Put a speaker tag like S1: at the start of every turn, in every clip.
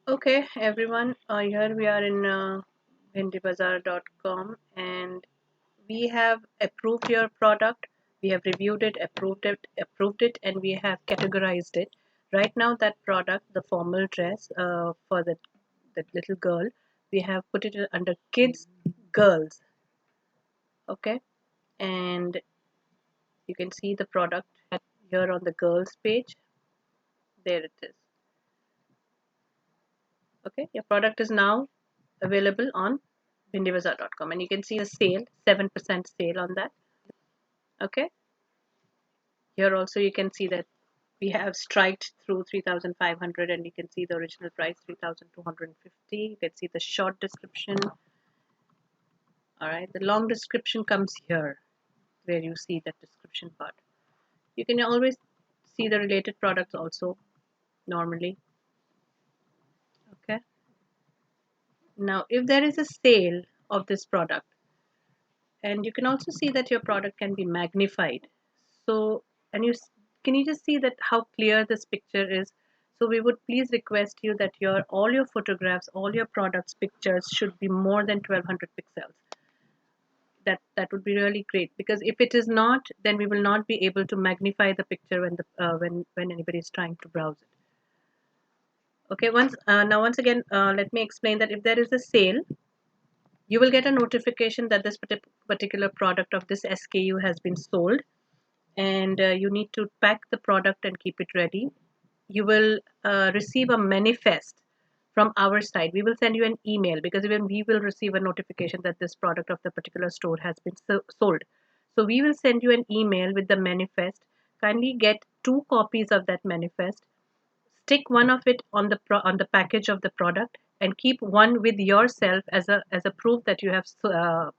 S1: Okay, everyone, here we are in Bhendi-Bazaar.com, and we have approved your product. We have reviewed it, approved it, and we have categorized it. Right now, that product, the formal dress for that little girl, we have put it under kids, girls. Okay, and you can see the product here on the girls page. There it is. Okay, your product is now available on Bhendi-Bazaar.com, and you can see the sale, 7% sale on that. Okay, here also you can see that we have striked through 3,500, and you can see the original price 3,250. You can see the short description. All right, the long description comes here where you see that description part. You can always see the related products also normally. Okay, now if there is a sale of this product, and you can also see that your product can be magnified. So, and can you just see that how clear this picture is? So we would please request you that your all your photographs, all your products pictures should be more than 1200 pixels. That would be really great, because if it is not, then we will not be able to magnify the picture when the when anybody is trying to browse it. Okay, once again, let me explain that if there is a sale, you will get a notification that this particular product of this SKU has been sold, and you need to pack the product and keep it ready. You will receive a manifest from our side. We will send you an email, because even we will receive a notification that this product of the particular store has been sold. So we will send you an email with the manifest. Kindly get two copies of that manifest. Stick one of it on on the package of the product, and keep one with yourself as a proof that you have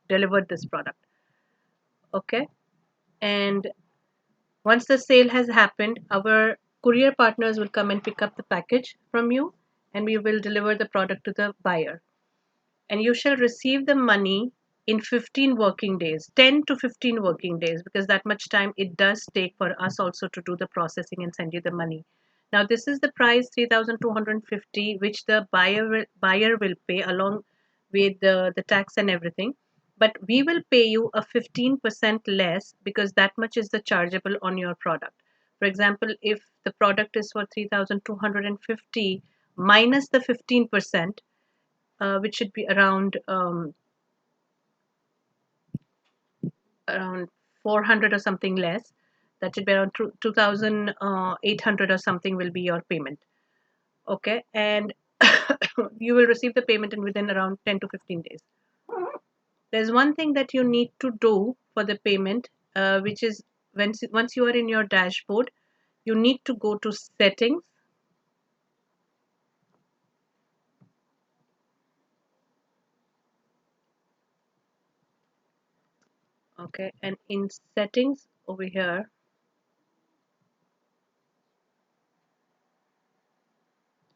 S1: delivered this product. Okay, and once the sale has happened, our courier partners will come and pick up the package from you, and we will deliver the product to the buyer. And you shall receive the money in 15 working days, 10 to 15 working days, because that much time it does take for us also to do the processing and send you the money. Now, this is the price 3,250, which the buyer will pay along with the tax and everything. But we will pay you a 15% less, because that much is the chargeable on your product. For example, if the product is for 3,250 minus the 15%, which should be around 400 or something less. That should be around 2,800 or something will be your payment. Okay, and you will receive the payment in within around 10 to 15 days. There's one thing that you need to do for the payment, which is once you are in your dashboard, you need to go to settings. Okay, and in settings over here,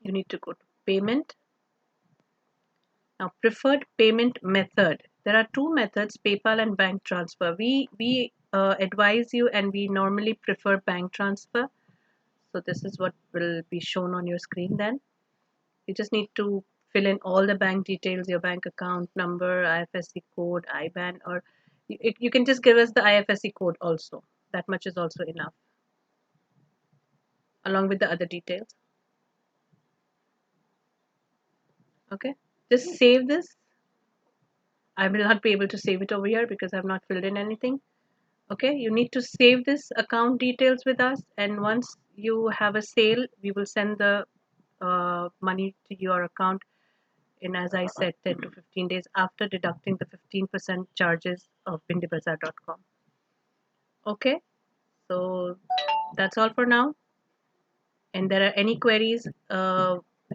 S1: you need to go to payment. Now, preferred payment method. There are two methods, PayPal and bank transfer. We advise you, and we normally prefer bank transfer. So this is what will be shown on your screen then. You just need to fill in all the bank details, your bank account number, IFSC code, IBAN, or you can just give us the IFSC code also. That much is also enough, along with the other details. Okay, just save this. I will not be able to save it over here because I've not filled in anything. Okay, you need to save this account details with us, and once you have a sale, we will send the money to your account in, as I said, 10 to 15 days after deducting the 15% charges of Bhendi-Bazaar.com. Okay, so that's all for now. And there are any queries,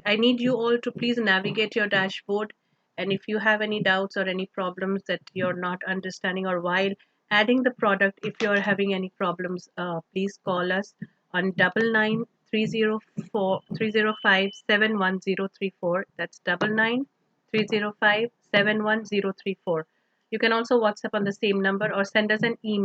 S1: I need you all to please navigate your dashboard. And if you have any doubts or any problems that you're not understanding, or while adding the product, if you're having any problems, please call us on 99 305 71034. That's 99 305 71034. You can also WhatsApp on the same number, or send us an email